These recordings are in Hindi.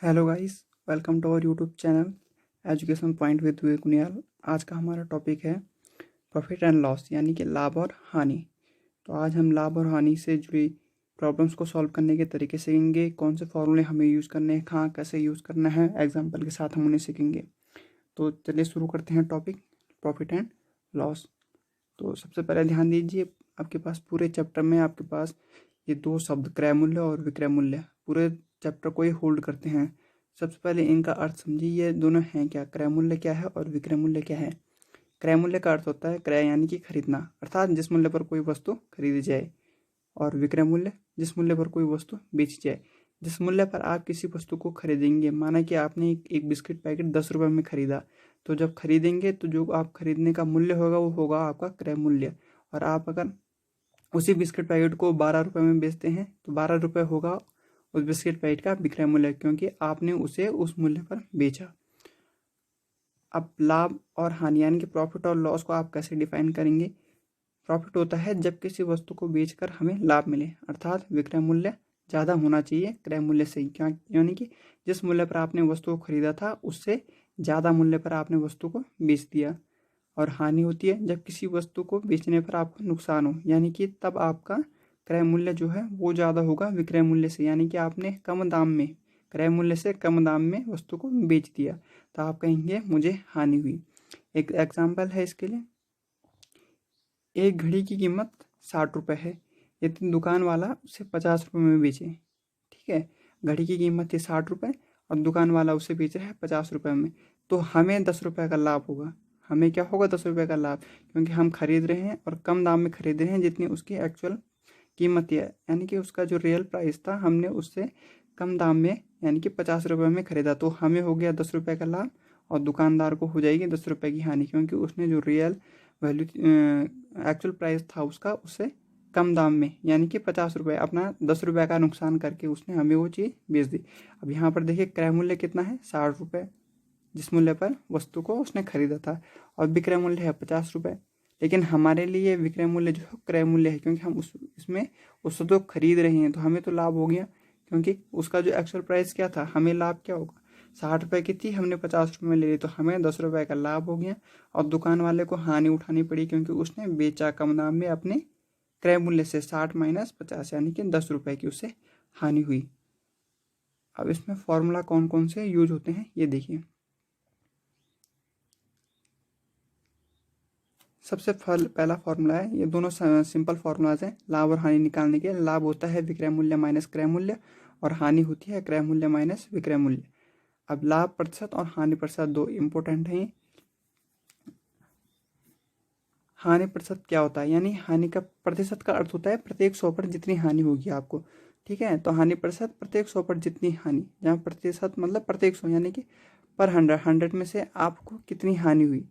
Hello guys, welcome to our YouTube channel Education Point with Vivek Kuniyal. आज का हमारा टॉपिक है प्रॉफिट एंड लॉस, यानी कि लाभ और हानि। तो आज हम लाभ और हानि से जुड़ी प्रॉब्लम्स को सॉल्व करने के तरीके सीखेंगे, कौन से फॉर्मूले हमें यूज़ करने हैं, कहाँ कैसे यूज़ करना है, एग्जाम्पल के साथ हम उन्हें सीखेंगे। तो चलिए शुरू करते हैं टॉपिक प्रॉफिट एंड लॉस। तो सबसे पहले ध्यान दीजिए, आपके पास पूरे चैप्टर में आपके पास ये दो शब्द क्रय मूल्य और विक्रय मूल्य पूरे चैप्टर को ही होल्ड करते हैं। सबसे पहले इनका अर्थ समझिए, ये दोनों हैं क्या, क्रय मूल्य क्या है और विक्रय मूल्य क्या है। क्रय मूल्य का अर्थ होता है क्रय यानी कि खरीदना, अर्थात जिस मूल्य पर कोई वस्तु खरीदी जाए, और विक्रय मूल्य जिस मूल्य पर कोई वस्तु बेची जाए। जिस मूल्य पर आप किसी वस्तु को खरीदेंगे, माना कि आपने एक बिस्किट पैकेट 10 रुपये में खरीदा, तो जब खरीदेंगे तो जो आप खरीदने का मूल्य होगा वो होगा आपका क्रय मूल्य। और आप अगर उसी बिस्किट पैकेट को 12 रुपये में बेचते हैं तो 12 रुपये होगा उस बिस्किट पैकेट का विक्रय मूल्य, क्योंकि आपने उसे उस मूल्य पर बेचा। अब लाभ और हानि यानी कि प्रॉफिट और लॉस को आप कैसे डिफाइन करेंगे। प्रॉफिट होता है जब किसी वस्तु को बेचकर हमें लाभ मिले, अर्थात विक्रय मूल्य ज़्यादा होना चाहिए क्रय मूल्य से, क्या यानी कि जिस मूल्य पर आपने वस्तु को खरीदा था उससे ज़्यादा मूल्य पर आपने वस्तु को बेच दिया। और हानि होती है जब किसी वस्तु को बेचने पर आपको नुकसान हो, यानी कि तब आपका क्रय मूल्य जो है वो ज़्यादा होगा विक्रय मूल्य से, यानी कि आपने कम दाम में, क्रय मूल्य से कम दाम में वस्तु को बेच दिया, तो आप कहेंगे मुझे हानि हुई। एक एग्जाम्पल है इसके लिए, एक घड़ी की कीमत 60 रुपये है, यदि दुकान वाला उसे 50 रुपये में बेचे। ठीक है, घड़ी की कीमत थी 60 रुपये और दुकान वाला उसे बेच रहा है 50 रुपये में, तो हमें 10 रुपये का लाभ होगा। हमें क्या होगा, 10 रुपये का लाभ, क्योंकि हम खरीद रहे हैं और कम दाम में खरीद रहे हैं जितनी उसकी एक्चुअल कीमत है, यानी कि उसका जो रियल प्राइस था हमने उससे कम दाम में यानी कि 50 रुपये में खरीदा, तो हमें हो गया 10 रुपये का लाभ और दुकानदार को हो जाएगी 10 रुपये की हानि, क्योंकि उसने जो रियल वैल्यू एक्चुअल प्राइस था उसका उससे कम दाम में यानी कि 50 रुपये, अपना 10 रुपये का नुकसान करके उसने हमें वो चीज़ बेच दी। अब यहाँ पर देखिए क्रय मूल्य कितना है, 60 रुपये, जिस मूल्य पर वस्तु को उसने खरीदा था, और विक्रय मूल्य है 50 रुपये। लेकिन हमारे लिए विक्रय मूल्य जो है क्रय मूल्य है, क्योंकि हम इसमें उस वस्तु को खरीद रहे हैं, तो हमें तो लाभ हो गया, क्योंकि उसका जो एक्चुअल प्राइस क्या था, हमें लाभ क्या होगा, 60 रुपये की थी, हमने 50 रुपये में ले ली, तो हमें 10 रुपये का लाभ हो गया। और दुकान वाले को हानि उठानी पड़ी, क्योंकि उसने बेचा कम दाम में अपने क्रय मूल्य से, 60 माइनस 50 यानी कि 10 रुपये की उससे हानि हुई। अब इसमें फॉर्मूला कौन कौन से यूज होते हैं ये देखिए। सबसे पहला फॉर्मूला है, ये दोनों सिंपल फार्मूलाज हैं लाभ और हानि निकालने के। लाभ होता है विक्रय मूल्य माइनस क्रय मूल्य, और हानि होती है क्रय मूल्य माइनस विक्रय मूल्य। अब लाभ प्रतिशत और हानि प्रतिशत दो इम्पोर्टेंट हैं। हानि प्रतिशत क्या होता है, यानी हानि का प्रतिशत का अर्थ होता है प्रत्येक 100 पर जितनी हानि होगी आपको। ठीक है, तो हानि प्रतिशत प्रत्येक 100 पर जितनी हानि, जहाँ प्रतिशत मतलब प्रत्येक 100 यानी कि पर 100 में से आपको कितनी हानि हुई।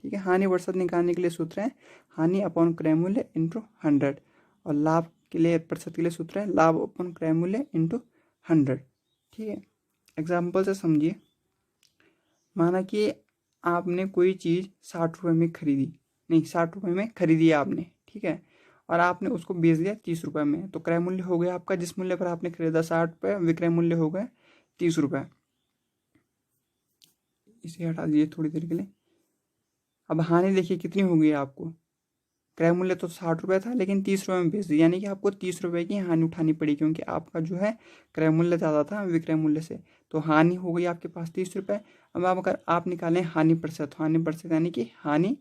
ठीक है, हानि प्रतिशत निकालने के लिए सूत्र है हानि अपॉन क्रय मूल्य इंटू 100, और लाभ के लिए प्रतिशत के लिए सूत्र है लाभ अपॉन क्रय मूल्य इंटू 100। ठीक है, एग्जाम्पल से समझिए, माना कि आपने कोई चीज़ 60 रुपये में खरीदी, नहीं 60 रुपये में खरीदी आपने, ठीक है, और आपने उसको बेच दिया 30 रुपये में, तो क्रय मूल्य हो गया आपका, जिस मूल्य पर आपने खरीदा 60 रुपये, विक्रय मूल्य हो गए 30 रुपये। इसे हटा दीजिए थोड़ी देर के लिए। अब हानि देखिए कितनी होगी आपको, क्रय मूल्य तो 60 रुपये था लेकिन 30 रुपये में बेच दिया, यानी कि आपको 30 रुपये की हानि उठानी पड़ी, क्योंकि आपका जो है क्रय मूल्य ज़्यादा था विक्रय मूल्य से, तो हानि हो गई आपके पास 30 रुपये। अब अगर आप निकालें हानि प्रतिशत, हानि प्रतिशत यानी कि हानि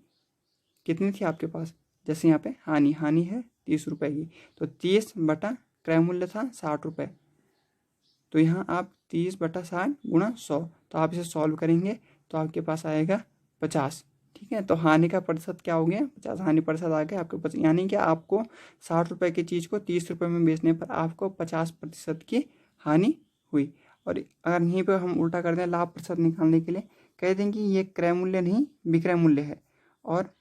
कितनी थी आपके पास, जैसे यहाँ पे हानि है 30 रुपये की, तो 30 बटा क्रय मूल्य था 60 रुपये, तो यहाँ आप 30 बटा 60 गुणा 100, तो आप इसे सॉल्व करेंगे तो आपके पास आएगा 50। ठीक है, तो हानि का प्रतिशत क्या हो गया 50, हानि प्रतिशत आ गया आपके पास, यानी कि आपको 60 रुपये की चीज़ को 30 रुपये में बेचने पर आपको 50% की हानि हुई। और अगर यहीं पर हम उल्टा कर दें लाभ प्रतिशत निकालने के लिए, कह दें कि ये क्रय मूल्य नहीं विक्रय मूल्य है, और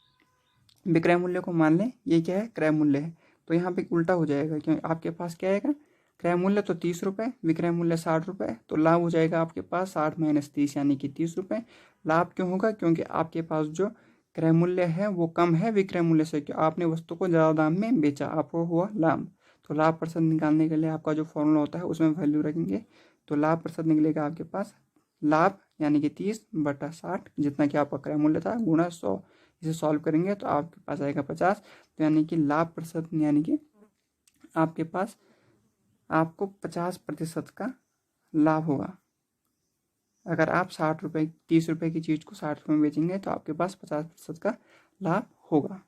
विक्रय मूल्य को मान लें ये क्या है क्रय मूल्य है, तो यहाँ पे उल्टा हो जाएगा, क्योंकि आपके पास क्या आएगा, क्रय मूल्य तो 30 रुपये, विक्रय मूल्य 60 रुपये, तो लाभ हो जाएगा आपके पास 60 माइनस 30 यानी कि 30 रुपये। लाभ क्यों होगा, क्योंकि आपके पास जो क्रय मूल्य है वो कम है विक्रय मूल्य से, क्यों आपने वस्तु को ज़्यादा दाम में बेचा, आपको हुआ लाभ। तो लाभ प्रतिशत निकालने के लिए आपका जो फॉर्मूला होता है उसमें वैल्यू रखेंगे। तो लाभ प्रतिशत निकलेगा आपके पास लाभ यानी कि 30/60, जितना कि आपका क्रय मूल्य था, गुणा 100। इसे सॉल्व करेंगे तो आपके पास आएगा 50। तो यानी कि लाभ प्रतिशत यानी कि आपके पास आपको 50% का लाभ होगा। अगर आप 60 रुपये 30 रुपये की चीज़ को 60 रुपये में बेचेंगे तो आपके पास 50% का लाभ होगा।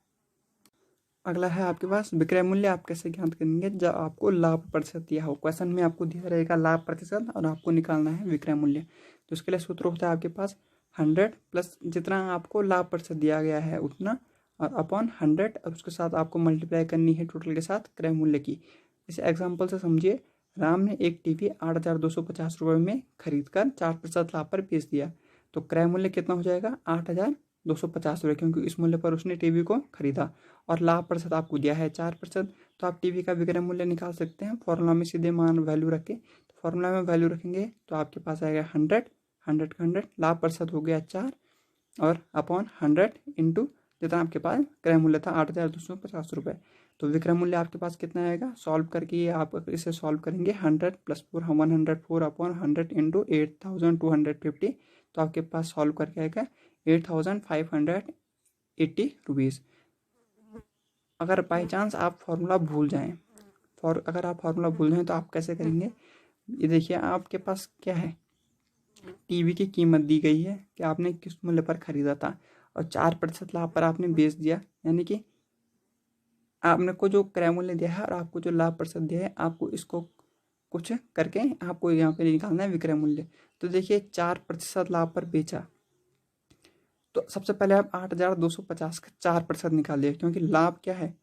अगला है आपके पास विक्रय मूल्य आप कैसे ज्ञात करेंगे जब आपको लाभ प्रतिशत दिया हो। क्वेश्चन में आपको दिया रहेगा लाभ प्रतिशत और आपको निकालना है विक्रय मूल्य। तो इसके लिए सूत्र होता है आपके पास 100 प्लस जितना आपको लाभ प्रतिशत दिया गया है उतना, और अपॉन 100, और उसके साथ आपको मल्टीप्लाई करनी है टोटल के साथ क्रय मूल्य की। इस एग्जाम्पल से समझिए, राम ने एक टीवी 8,250 रुपये में खरीद कर 4% लाभ पर बेच दिया। तो क्रय मूल्य कितना हो जाएगा 8,250 रुपये, क्योंकि इस मूल्य पर उसने टीवी को खरीदा। और लाभ प्रतिशत आपको दिया है 4%। तो आप टीवी का विक्रय मूल्य निकाल सकते हैं फॉर्मूला में सीधे मान वैल्यू रख के। तो फॉर्मूला में वैल्यू रखेंगे तो आपके पास आएगा 100, 100 का 100, लाभ प्रतिशत हो गया 4, और अपॉन 100 इंटू जितना आपके पास क्रय मूल्य था 8,250 रुपये। तो विक्रय मूल्य आपके पास कितना आएगा, सॉल्व करके आप इसे सॉल्व करेंगे 100 + 4 104 अपॉन 100 इंटू 8,250। तो आपके पास सॉल्व करके आएगा 8,580 रुपीज़। अगर बाई चांस आप फॉर्मूला भूल जाएं, अगर आप फॉर्मूला भूल जाएं तो आप कैसे करेंगे। ये देखिए आपके पास क्या है, टीवी की कीमत दी गई है कि आपने किस मूल्य पर खरीदा था, और 4% लाभ पर आपने बेच दिया। यानी कि आपने को जो क्रय मूल्य दिया है और आपको जो लाभ प्रतिशत दिया है, आपको इसको कुछ करके आपको यहाँ पे निकालना है विक्रय मूल्य। तो देखिए 4% लाभ पर बेचा, तो सबसे पहले आप 8,250 का 4% निकालिए, क्योंकि लाभ क्या है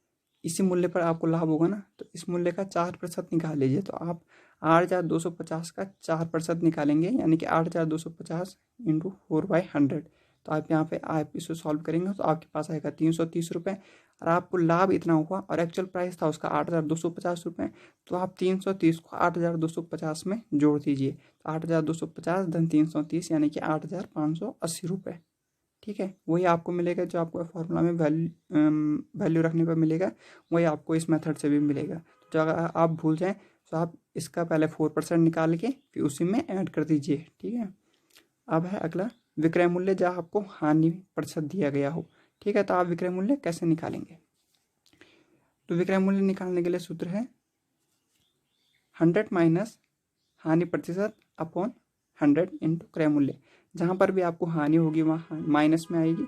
इसी मूल्य पर आपको लाभ होगा ना। तो इस मूल्य का 4% निकाल लीजिए। तो आप 8,250 का 4% निकालेंगे, यानी कि 8,250 इंटू 4/100। तो आप यहाँ पे आप इसे सॉल्व करेंगे तो आपके पास आएगा 330 रुपये। और आपको लाभ इतना हुआ और एक्चुअल प्राइस था उसका 8,250 रुपये। तो आप 330 को 8,250 में जोड़ दीजिए। तो 8,250 धन 330 यानी कि 8,580 रुपये। ठीक है, वही आपको मिलेगा जो आपको फॉर्मूला में वैल्यू रखने पर मिलेगा, वही आपको इस मेथड से भी मिलेगा। तो जो अगर आप भूल जाएं तो आप इसका पहले 4% निकाल के फिर उसी में ऐड कर दीजिए। ठीक है, अब है अगला विक्रय मूल्य जहाँ आपको हानि प्रतिशत दिया गया हो। ठीक है, तो आप विक्रय मूल्य कैसे निकालेंगे। तो विक्रय मूल्य निकालने के लिए सूत्र है 100 माइनस हानि प्रतिशत अपॉन 100 इंटू क्रय मूल्य। जहाँ पर भी आपको हानि होगी वहाँ माइनस में आएगी,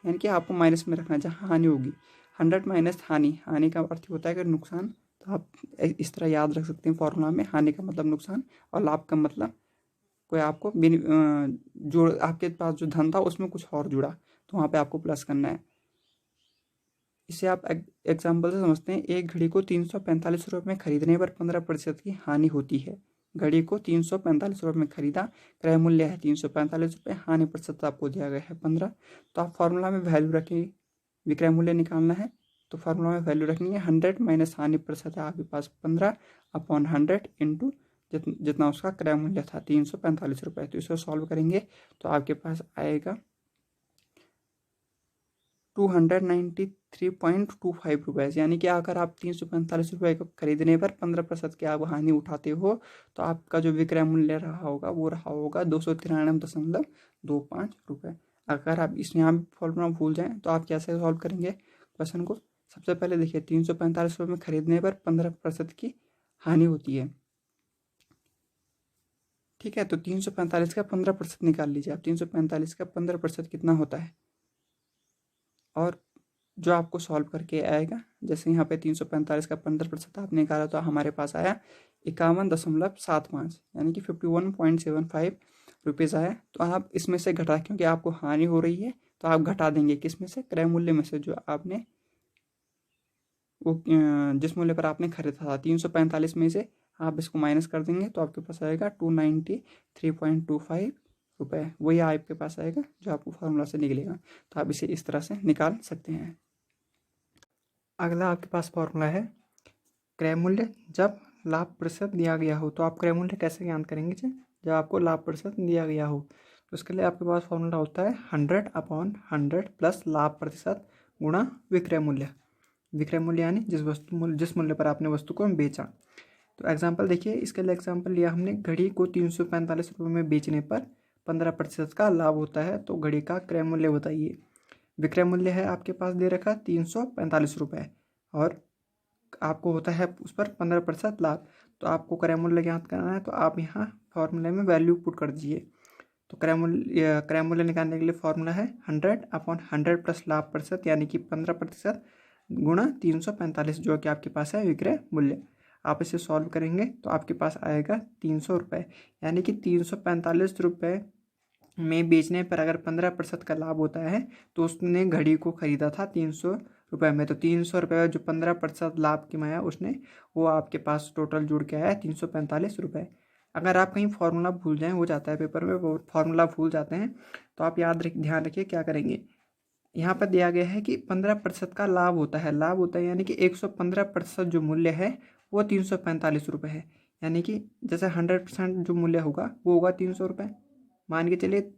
यानी कि आपको माइनस में रखना है जहाँ हानि होगी। 100 माइनस हानि, हानि का अर्थ होता है कि नुकसान। तो आप इस तरह याद रख सकते हैं फॉर्मूला में, हानि का मतलब नुकसान और लाभ का मतलब कोई आपको जो आपके पास जो धन था उसमें कुछ और जुड़ा, तो वहाँ पे आपको प्लस करना है। इसे आप एग्जाम्पल से समझते हैं। एक घड़ी को 345 रुपये में खरीदने पर 15% की हानि होती है। घड़ी को 345 रुपये में खरीदा, क्रय मूल्य है 345 रुपये, हानि प्रतिशत आपको दिया गया है 15। तो आप फार्मूला में वैल्यू रखेंगे, विक्रय मूल्य निकालना है तो फार्मूला में वैल्यू रखेंगे 100 माइनस हानि प्रतिशत है आपके पास 15 अपॉन 100 इंटू जितना उसका क्रय मूल्य था 345 रुपये। तो इसे सॉल्व करेंगे तो आपके पास आएगा 293.25 रुपये। यानी कि अगर आप 345 रुपये को खरीदने पर 15% की आप हानि उठाते हो तो आपका जो विक्रय मूल्य रहा होगा वो रहा होगा 293.25 रुपये। अगर आप इस यहाँ भी फॉर्मूला भूल जाएं तो आप कैसे सॉल्व करेंगे क्वेश्चन को। सबसे पहले देखिए 345 रुपये में खरीदने पर 15% की हानि होती है। ठीक है, तो 345 का 15% निकाल लीजिए आप। 345 का 15% कितना होता है, और जो आपको सॉल्व करके आएगा, जैसे यहाँ पे 345 का 15% आपने निकाला तो हमारे पास आया 51.75, यानी कि 51.75 रुपीज़ आया। तो आप इसमें से घटा, क्योंकि आपको हानि हो रही है तो आप घटा देंगे किस में से, क्रय मूल्य में से, जो आपने वो जिस मूल्य पर आपने खरीदा था 345 में से आप इसको माइनस कर देंगे तो आपके पास आएगा 293.25 रुपये। वही आपके पास आएगा जो आपको फार्मूला से निकलेगा। तो आप इसे इस तरह से निकाल सकते हैं। अगला आपके पास फॉर्मूला है क्रय मूल्य जब लाभ प्रतिशत दिया गया हो। तो आप क्रय मूल्य कैसे ज्ञात करेंगे जब आपको लाभ प्रतिशत दिया गया हो। तो इसके लिए आपके पास फॉर्मूला होता है 100/100 प्लस लाभ प्रतिशत गुणा विक्रय मूल्य। विक्रय मूल्य यानी जिस मूल्य पर आपने वस्तु को बेचा। तो एग्जाम्पल देखिए, इसके लिए एग्जाम्पल लिया हमने, घड़ी को 345 रुपये में बेचने पर 15% का लाभ होता है, तो घड़ी का क्रय मूल्य बताइए। विक्रय मूल्य है आपके पास दे रखा 345 रुपये और आपको होता है उस पर 15% लाभ। तो आपको क्रय मूल्य ज्ञात करना है, तो आप यहाँ फॉर्मूले में वैल्यू पुट कर दीजिए। तो क्रय मूल्य निकालने के लिए फॉर्मूला है 100/100 प्लस लाभ प्रतिशत यानी कि 15% गुणा 345 जो कि आपके पास है विक्रय मूल्य। आप इसे सॉल्व करेंगे तो आपके पास आएगा 300 रुपये, यानी कि 345 रुपये में बेचने पर अगर 15% का लाभ होता है तो उसने घड़ी को खरीदा था 300 रुपये में। तो 300 रुपये जो 15% लाभ कमाया उसने, वो आपके पास टोटल जुड़ के आया 345 रुपये। अगर आप कहीं फार्मूला भूल जाएं, हो जाता है पेपर में, वो फार्मूला भूल जाते हैं, तो आप ध्यान रखिए क्या करेंगे। यहाँ पर दिया गया है कि 15% का लाभ होता है, यानी कि 115% जो मूल्य है वो 345 रुपये है। यानी कि जैसे 100% जो मूल्य होगा वो होगा 300 रुपये। मान के चलिए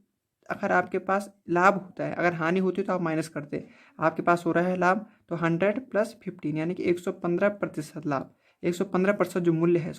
अगर आपके पास लाभ होता है, अगर हानि होती तो आप माइनस करते, आपके पास हो रहा है लाभ, तो 100 + 15 यानी कि 115% लाभ। 115% जो मूल्य है,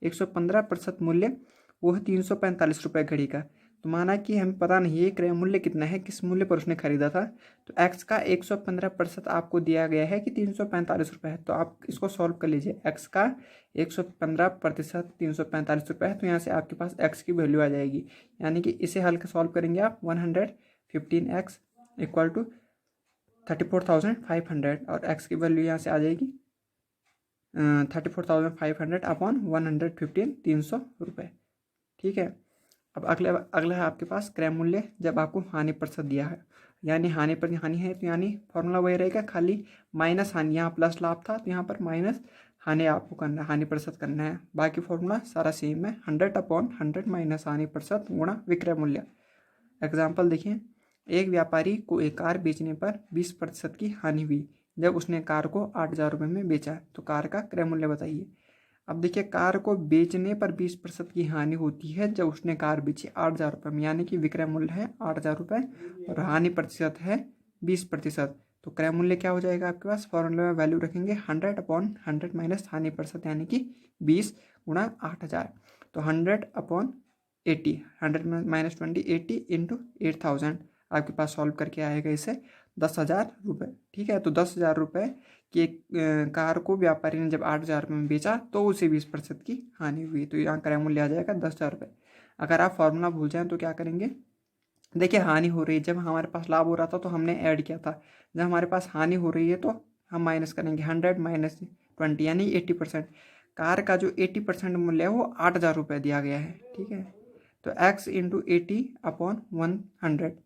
115% मूल्य वो है 345 रुपये घड़ी का। तो माना कि हमें पता नहीं है क्रय मूल्य कितना है, किस मूल्य पर उसने खरीदा था। तो एक्स का 115% आपको दिया गया है कि 345 रुपये है। तो आप इसको सॉल्व कर लीजिए। एक्स का 115% 345 रुपये है, तो यहाँ से आपके पास एक्स की वैल्यू आ जाएगी। यानी कि इसे हल सॉल्व करेंगे आप 115x = 34,500 और एक्स की वैल्यू यहाँ से आ जाएगी 34,500/115, 300 रुपये। ठीक है। अब अगला है आपके पास क्रय मूल्य जब आपको हानि प्रतिशत दिया है, यानी हानि पर हानि है, तो यानी फॉर्मूला वही रहेगा, खाली माइनस हानि, यहाँ प्लस लाभ था तो यहाँ पर माइनस हानि आपको करना है, हानि प्रतिशत करना है। बाकी फॉर्मूला सारा सेम है, 100/100 माइनस हानि प्रतिशत गुणा विक्रय मूल्य। एग्जाम्पल देखिए, एक व्यापारी को एक कार बेचने पर 20% की हानि हुई जब उसने कार को 8,000 रुपये में बेचा, तो कार का क्रय मूल्य बताइए। अब देखिए, कार को बेचने पर 20% की हानि होती है जब उसने कार बेची 8,000 रुपये में, यानी कि विक्रय मूल्य है 8,000 रुपये और हानि प्रतिशत है 20%। तो क्रय मूल्य क्या हो जाएगा आपके पास, फॉर्मूले में वैल्यू रखेंगे 100/100 माइनस हानि प्रतिशत यानी कि 20 × 8,000। तो 100/80, 100 - 20, 80 × 8,000 आपके पास सॉल्व करके आएगा इसे 10,000 रुपये। ठीक है। तो 10,000 रुपये कि एक कार को व्यापारी ने जब 8,000 रुपये में बेचा तो उसे 20% की हानि हुई, तो यहाँ क्रय मूल्य आ जाएगा 10,000 रुपये। अगर आप फॉर्मूला भूल जाएं तो क्या करेंगे, देखिए हानि हो रही है, जब हमारे पास लाभ हो रहा था तो हमने ऐड किया था, जब हमारे पास हानि हो रही है तो हम माइनस करेंगे 100 - 20 यानी 80%। कार का जो 80% मूल्य है वो 8,000 रुपये दिया गया है। ठीक है। तो x × 80/100,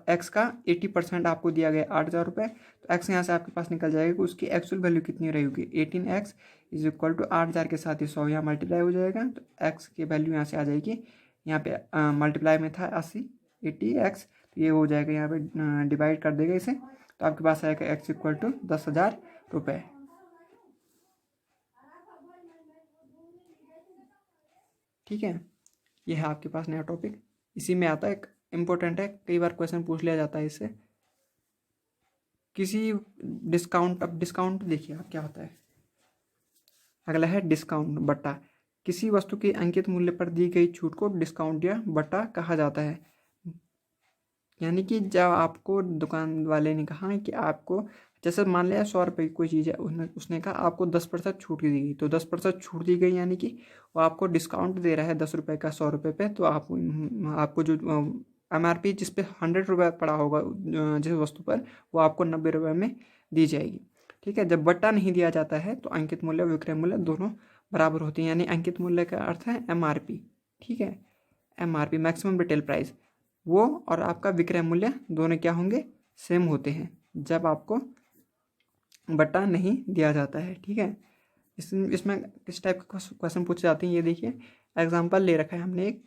एक्स का 80% आपको दिया गया 8,000 रुपये, तो एक्स यहाँ से आपके पास निकल जाएगा कि उसकी एक्चुअल वैल्यू कितनी रहेगी, 18x = 8,000 के साथ ही 100 यहाँ मल्टीप्लाई हो जाएगा, तो एक्स की वैल्यू यहाँ से आ जाएगी। यहाँ पे मल्टीप्लाई में था 80x, तो ये हो जाएगा, यहाँ पे डिवाइड कर देगा इसे, तो आपके पास आएगा x = 10,000 रुपये। ठीक है। ये है आपके पास नया टॉपिक, इसी में आता है, एक इम्पोर्टेंट है, कई बार क्वेश्चन पूछ लिया जाता है इससे। किसी डिस्काउंट, अब डिस्काउंट देखिए आप क्या होता है। अगला है डिस्काउंट बट्टा। किसी वस्तु के अंकित मूल्य पर दी गई छूट को डिस्काउंट या बट्टा कहा जाता है। यानी कि जब आपको दुकान वाले ने कहा कि आपको, जैसे मान लिया 100 रुपये की कोई चीज़ है, उसने कहा आपको 10% छूट दी गई, तो 10% छूट दी गई यानी कि वो आपको डिस्काउंट दे रहा है 10 रुपये का 100 रुपये पे। तो आपको जो MRP जिस पे 100 रुपये पड़ा होगा जिस वस्तु पर, वो आपको 90 रुपये में दी जाएगी। ठीक है। जब बट्टा नहीं दिया जाता है तो अंकित मूल्य विक्रय मूल्य दोनों बराबर होते हैं, यानी अंकित मूल्य का अर्थ है MRP। ठीक है। MRP मैक्सिमम रिटेल प्राइस, वो और आपका विक्रय मूल्य दोनों क्या होंगे, सेम होते हैं जब आपको बट्टा नहीं दिया जाता है। ठीक है। इसमें किस टाइप के क्वेश्चन पूछे जाते हैं ये देखिए। एग्जाम्पल ले रखा है हमने एक,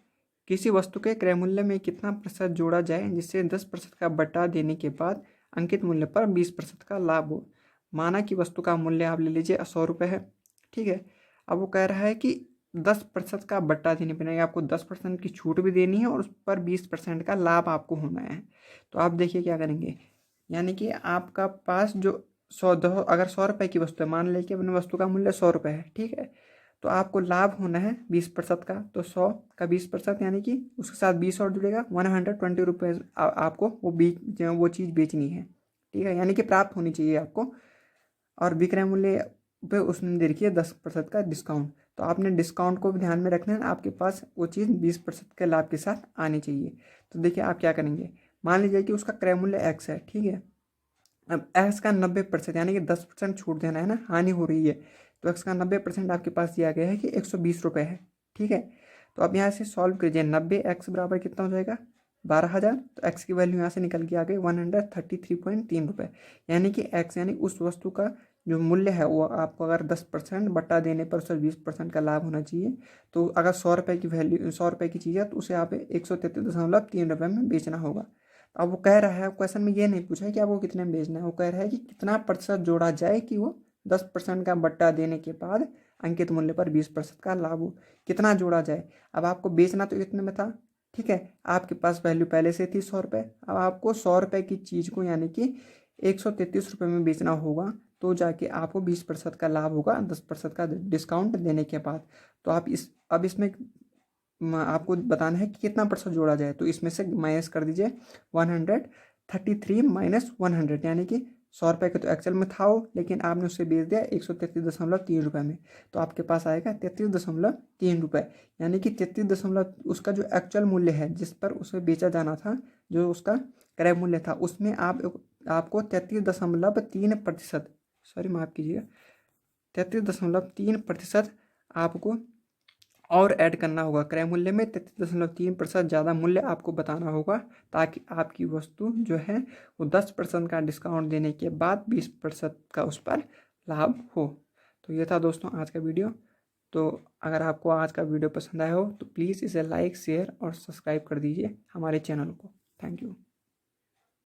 किसी वस्तु के क्रय मूल्य में कितना प्रतिशत जोड़ा जाए जिससे 10% का बट्टा देने के बाद अंकित मूल्य पर 20% का लाभ हो। माना कि वस्तु का मूल्य आप ले लीजिए 100 रुपये है। ठीक है। अब वो कह रहा है कि 10% का बट्टा देनी पड़ेगा, आपको 10% की छूट भी देनी है और उस पर 20% का लाभ आपको होना है। तो आप देखिए क्या करेंगे, यानी कि आपका पास जो अगर 100 रुपये की वस्तु है, मान लें कि अपनी वस्तु का मूल्य 100 रुपये है, ठीक है, तो आपको लाभ होना है 20% का, तो 100 का 20% यानी कि उसके साथ 20 और जुड़ेगा, 120 रुपये आपको वो चीज़ बेचनी है, ठीक है, यानी कि प्राप्त होनी चाहिए आपको। और विक्रय मूल्य पे उसमें देखिए 10% का डिस्काउंट, तो आपने डिस्काउंट को भी ध्यान में रखना है, आपके पास वो चीज़ 20% के लाभ के साथ आनी चाहिए। तो देखिए आप क्या करेंगे, मान लीजिए कि उसका क्रय मूल्य एक्स है, ठीक है, अब एक्स का 90% यानी कि 10% छूट देना है ना, हानि हो रही है, तो एक्स का 90% आपके पास दिया गया है कि 120 रुपये है, ठीक है। तो अब यहाँ से सॉल्व कीजिए, 90x बराबर कितना हो जाएगा, 12,000, तो एक्स की वैल्यू यहाँ से निकल के आ गई 133.3 रुपये, यानी कि एक्स यानी उस वस्तु का जो मूल्य है वो आपको अगर 10% बट्टा देने पर उसे 20% का लाभ होना चाहिए। तो अगर 100 रुपये की वैल्यू 100 रुपये की चीज़ है तो उसे आप 133.3 रुपये में बेचना होगा। अब वो कह रहा है, क्वेश्चन में ये नहीं पूछा है कि आपको कितने में बेचना है, वो कह रहा है कि कितना प्रतिशत जोड़ा जाए कि वो 10% का बट्टा देने के बाद अंकित मूल्य पर 20% का लाभ हो, कितना जोड़ा जाए। अब आपको बेचना तो इतने में था, ठीक है, आपके पास वैल्यू पहले से थी 100 रुपये, अब आपको 100 रुपये की चीज़ को यानी कि 133 रुपये में बेचना होगा, तो जाके आपको 20% का लाभ होगा 10% का डिस्काउंट देने के बाद। तो आप अब इसमें आपको बताना है कि कितना प्रतिशत जोड़ा जाए, तो इसमें से माइनस कर दीजिए 133 माइनस 100, यानी कि 100 रुपये का तो एक्चुअल में था वो, लेकिन आपने उसे बेच दिया 133.3 रुपये में, तो आपके पास आएगा 33.3 रुपये, यानी कि 33 उसका जो एक्चुअल मूल्य है जिस पर उसे बेचा जाना था, जो उसका क्रय मूल्य था, उसमें आपको 33.3%, सॉरी माफ़ कीजिएगा, 33.3% आपको और ऐड करना होगा क्रय मूल्य में, 33.3% ज़्यादा मूल्य आपको बताना होगा, ताकि आपकी वस्तु जो है वो 10% का डिस्काउंट देने के बाद 20% का उस पर लाभ हो। तो ये था दोस्तों आज का वीडियो। तो अगर आपको आज का वीडियो पसंद आया हो तो प्लीज़ इसे लाइक शेयर और सब्सक्राइब कर दीजिए हमारे चैनल को। Thank you.